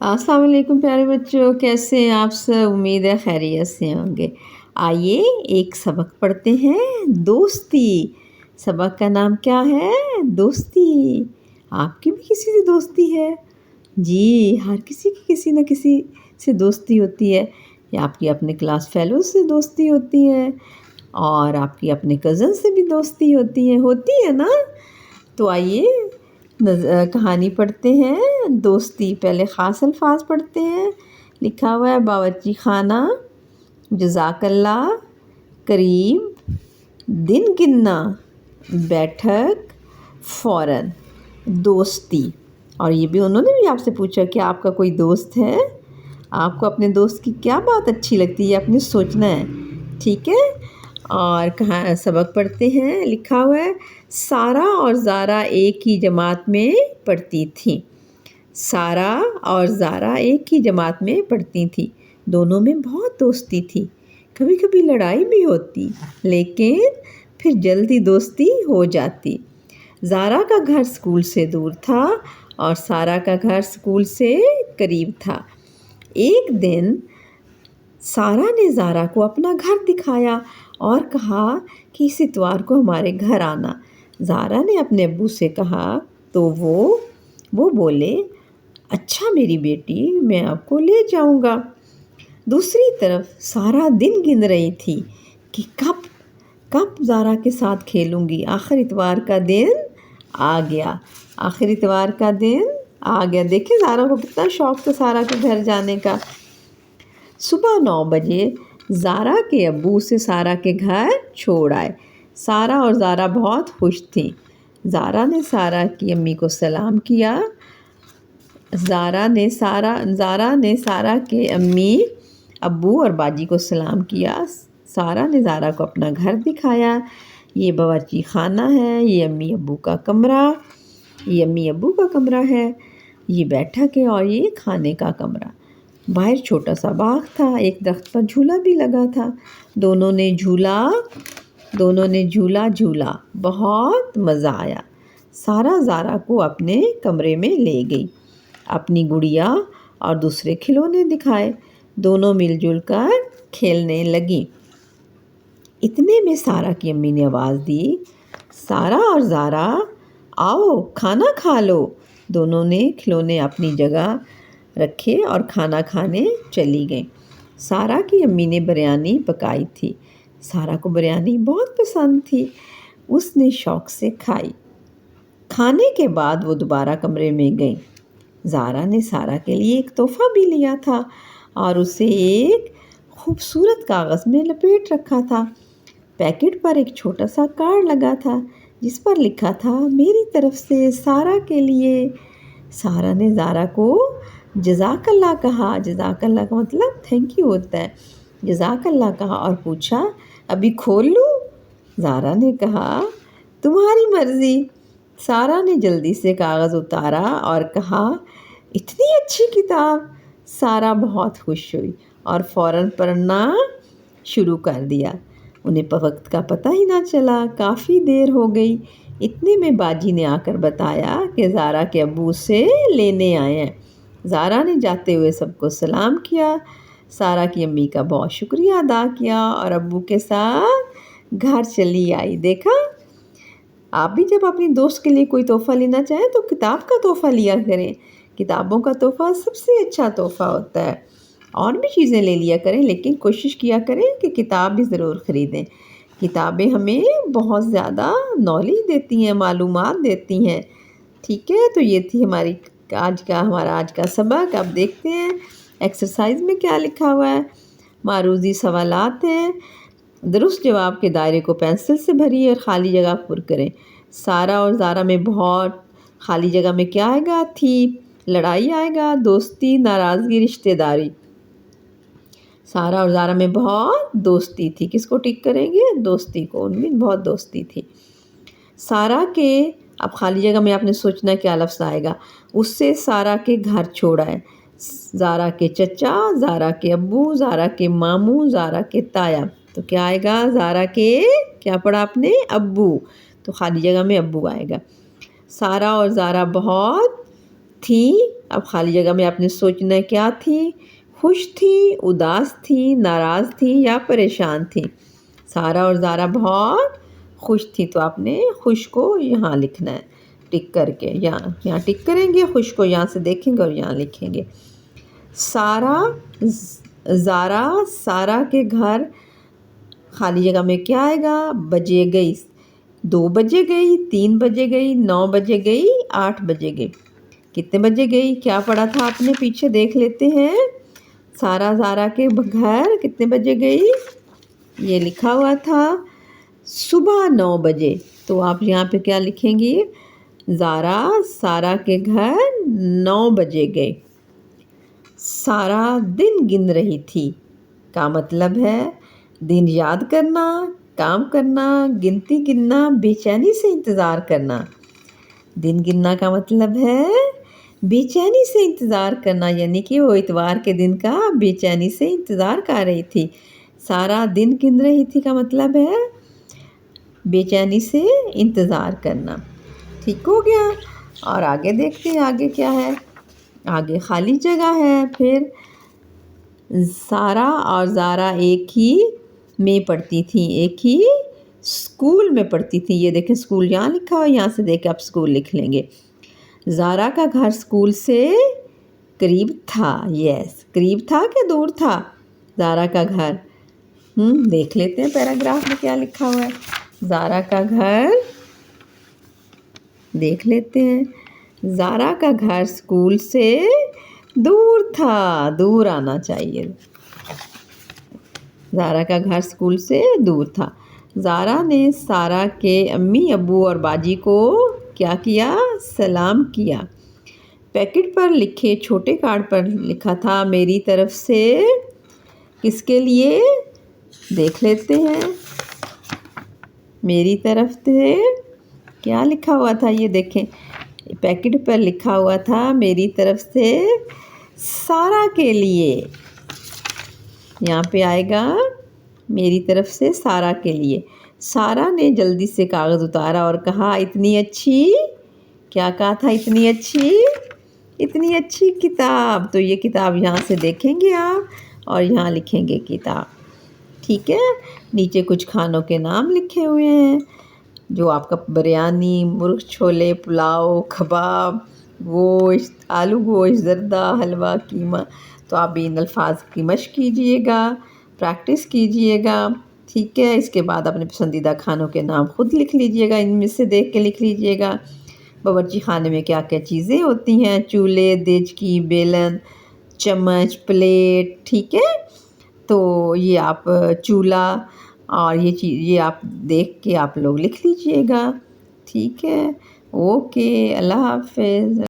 السلام علیکم پیارے بچوں، کیسے ہیں آپ سب؟ امید ہے خیریت سے ہوں گے۔ آئیے ایک سبق پڑھتے ہیں، دوستی۔ سبق کا نام کیا ہے؟ دوستی۔ آپ کی بھی کسی سے دوستی ہے؟ جی، ہر کسی کی کسی نہ کسی سے دوستی ہوتی ہے، یا آپ کی اپنے کلاس فیلو سے دوستی ہوتی ہے، اور آپ کی اپنے کزن سے بھی دوستی ہوتی ہے نا؟ تو آئیے کہانی پڑھتے ہیں، دوستی۔ پہلے خاص الفاظ پڑھتے ہیں۔ لکھا ہوا ہے باورچی خانہ، جزاک اللہ، قریب، دن گننا، بیٹھک، فوراً، دوستی۔ اور یہ بھی انہوں نے بھی آپ سے پوچھا کہ آپ کا کوئی دوست ہے؟ آپ کو اپنے دوست کی کیا بات اچھی لگتی ہے، آپ نے سوچنا ہے، ٹھیک ہے؟ اور کہاں سبق پڑھتے ہیں۔ لکھا ہوا ہے سارہ اور زارا ایک ہی جماعت میں پڑھتی تھیں۔ سارہ اور زارا ایک ہی جماعت میں پڑھتی تھیں، دونوں میں بہت دوستی تھی۔ کبھی کبھی لڑائی بھی ہوتی، لیکن پھر جلدی دوستی ہو جاتی۔ زارا کا گھر اسکول سے دور تھا اور سارہ کا گھر اسکول سے قریب تھا۔ ایک دن سارہ نے زارا کو اپنا گھر دکھایا اور کہا کہ اس اتوار کو ہمارے گھر آنا۔ زارا نے اپنے ابو سے کہا تو وہ بولے، اچھا میری بیٹی، میں آپ کو لے جاؤں گا۔ دوسری طرف سارہ دن گن رہی تھی کہ کب زارا کے ساتھ کھیلوں گی۔ آخر اتوار کا دن آ گیا۔ دیکھیں زارا کو کتنا شوق تھا سارہ کے گھر جانے کا۔ صبح 9 بجے زارا کے ابو اسے سارہ کے گھر چھوڑ آئے۔ سارہ اور زارا بہت خوش تھیں۔ زارا نے سارہ کی امی کو سلام کیا۔ زارا نے سارہ کے امی، ابو اور باجی کو سلام کیا۔ سارہ نے زارا کو اپنا گھر دکھایا۔ یہ باورچی خانہ ہے، یہ امی ابو کا کمرہ ہے، یہ بیٹھک ہے، اور یہ کھانے کا کمرہ۔ باہر چھوٹا سا باغ تھا، ایک درخت پر جھولا بھی لگا تھا۔ دونوں نے جھولا، بہت مزہ آیا۔ سارہ زارا کو اپنے کمرے میں لے گئی، اپنی گڑیا اور دوسرے کھلونے دکھائے۔ دونوں مل جل کر کھیلنے لگیں۔ اتنے میں سارہ کی امی نے آواز دی، سارہ اور زارا، آؤ کھانا کھا لو۔ دونوں نے کھلونے اپنی جگہ رکھے اور کھانا کھانے چلی گئیں۔ سارہ کی امی نے بریانی پکائی تھی۔ سارہ کو بریانی بہت پسند تھی، اس نے شوق سے کھائی۔ کھانے کے بعد وہ دوبارہ کمرے میں گئیں۔ زارا نے سارہ کے لیے ایک تحفہ بھی لیا تھا اور اسے ایک خوبصورت کاغذ میں لپیٹ رکھا تھا۔ پیکٹ پر ایک چھوٹا سا کارڈ لگا تھا جس پر لکھا تھا، میری طرف سے سارہ کے لیے۔ سارہ نے زارا کو جزاک اللہ کہا۔ جزاک اللہ کا مطلب تھینک یو ہوتا ہے۔ جزاک اللہ کہا اور پوچھا، ابھی کھول لوں؟ زارا نے کہا، تمہاری مرضی۔ سارہ نے جلدی سے کاغذ اتارا اور کہا، اتنی اچھی کتاب۔ سارہ بہت خوش ہوئی اور فوراً پڑھنا شروع کر دیا۔ انہیں وقت کا پتہ ہی نہ چلا، کافی دیر ہو گئی۔ اتنے میں باجی نے آ کر بتایا کہ زارا کے ابو اسے لینے آئے ہیں۔ زارا نے جاتے ہوئے سب کو سلام کیا، سارہ کی امی کا بہت شکریہ ادا کیا اور ابو کے ساتھ گھر چلی آئی۔ دیکھا، آپ بھی جب اپنی دوست کے لیے کوئی تحفہ لینا چاہیں تو کتاب کا تحفہ لیا کریں۔ کتابوں کا تحفہ سب سے اچھا تحفہ ہوتا ہے۔ اور بھی چیزیں لے لیا کریں، لیکن کوشش کیا کریں کہ کتاب بھی ضرور خریدیں۔ کتابیں ہمیں بہت زیادہ نالج دیتی ہیں، معلومات دیتی ہیں، ٹھیک ہے؟ تو یہ تھی ہمارا آج کا سبق۔ اب دیکھتے ہیں ایکسرسائز میں کیا لکھا ہوا ہے۔ معروضی سوالات ہیں، درست جواب کے دائرے کو پینسل سے بھریے اور خالی جگہ پر کریں۔ سارہ اور زارا میں بہت، خالی جگہ میں کیا آئے گا؟ تھی، لڑائی آئے گا، دوستی، ناراضگی، رشتہ داری۔ سارہ اور زارا میں بہت دوستی تھی، کس کو ٹک کریں گے؟ دوستی کو، ان میں بہت دوستی تھی۔ سارہ کے، اب خالی جگہ میں آپ نے سوچنا کیا لفظ آئے گا۔ اس سے سارہ کے گھر چھوڑا ہے، زارا کے چچا، زارا کے ابو، زارا کے ماموں، زارا کے تایا۔ تو کیا آئے گا؟ زارا کے، کیا پڑھا آپ نے؟ ابو، تو خالی جگہ میں ابو آئے گا۔ سارہ اور زارا بہت تھیں اب خالی جگہ میں آپ نے سوچنا ہے کیا تھی، خوش تھی، اداس تھی، ناراض تھی یا پریشان تھی؟ سارا اور زارا بہت خوش تھی، تو آپ نے خوش کو یہاں لکھنا ہے ٹک کر کے، یہاں ٹک کریں گے، خوش کو یہاں سے دیکھیں گے اور یہاں لکھیں گے۔ زارا سارا کے گھر خالی جگہ میں کیا آئے گا؟ بجے گئی، 2 بجے گئی، 3 بجے گئی، 9 بجے گئی، 8 بجے گئی۔ کتنے بجے گئی؟ کیا پڑھا تھا آپ نے پیچھے؟ دیکھ لیتے ہیں۔ سارا زارا کے گھر کتنے بجے گئی؟ یہ لکھا ہوا تھا صبح 9 بجے، تو آپ یہاں پہ کیا لکھیں گی؟ زارا سارا کے گھر 9 بجے گئے۔ سارا دن گن رہی تھی کا مطلب ہے دن یاد کرنا، کام کرنا، گنتی گننا، بے چینی سے انتظار کرنا۔ دن گننا کا مطلب ہے بے چینی سے انتظار کرنا، یعنی کہ وہ اتوار کے دن کا بے چینی سے انتظار کر رہی تھی۔ سارا دن گن رہی تھی کا مطلب ہے بے چینی سے انتظار کرنا۔ ٹھیک ہو گیا؟ اور آگے دیکھتے ہیں آگے کیا ہے۔ آگے خالی جگہ ہے۔ پھر سارا اور زارا ایک ہی میں پڑھتی تھیں، ایک ہی اسکول میں پڑھتی تھیں۔ یہ دیکھیں اسکول یہاں لکھا ہوا، یہاں سے دیکھ کے آپ اسکول لکھ لیں گے۔ زارا کا گھر اسکول سے قریب تھا، یس، قریب تھا کہ دور تھا زارا کا گھر؟ دیکھ لیتے ہیں پیراگراف میں کیا لکھا ہوا ہے۔ زارا کا گھر دیکھ لیتے ہیں۔ زارا کا گھر اسکول سے دور تھا، دور آنا چاہیے۔ زارا کا گھر اسکول سے دور تھا۔ زارا نے سارا کے امی ابو اور باجی کو کیا کیا؟ سلام کیا۔ پیکٹ پر لکھے چھوٹے کارڈ پر لکھا تھا میری طرف سے، کس کے لیے؟ دیکھ لیتے ہیں۔ میری طرف سے کیا لکھا ہوا تھا؟ یہ دیکھیں پیکٹ پر لکھا ہوا تھا میری طرف سے سارا کے لیے۔ یہاں پہ آئے گا میری طرف سے سارا کے لیے۔ سارا نے جلدی سے کاغذ اتارا اور کہا اتنی اچھی، کیا کہا تھا؟ اتنی اچھی کتاب۔ تو یہ کتاب یہاں سے دیکھیں گے آپ اور یہاں لکھیں گے کتاب۔ ٹھیک ہے؟ نیچے کچھ کھانوں کے نام لکھے ہوئے ہیں جو آپ کا بریانی، مرغ چھولے، پلاؤ، کباب، گوشت، آلو گوشت، زردہ، حلوہ، قیمہ۔ تو آپ ان الفاظ کی مشق کیجئے گا، پریکٹس کیجئے گا۔ ٹھیک ہے؟ اس کے بعد اپنے پسندیدہ کھانوں کے نام خود لکھ لیجئے گا، ان میں سے دیکھ کے لکھ لیجئے گا۔ باورچی خانے میں کیا کیا چیزیں ہوتی ہیں؟ چولہے، دیچکی، بیلن، چمچ، پلیٹ۔ ٹھیک ہے؟ تو یہ آپ چولہا اور یہ آپ دیکھ کے آپ لوگ لکھ لیجئے گا۔ ٹھیک ہے؟ اوکے، اللہ حافظ۔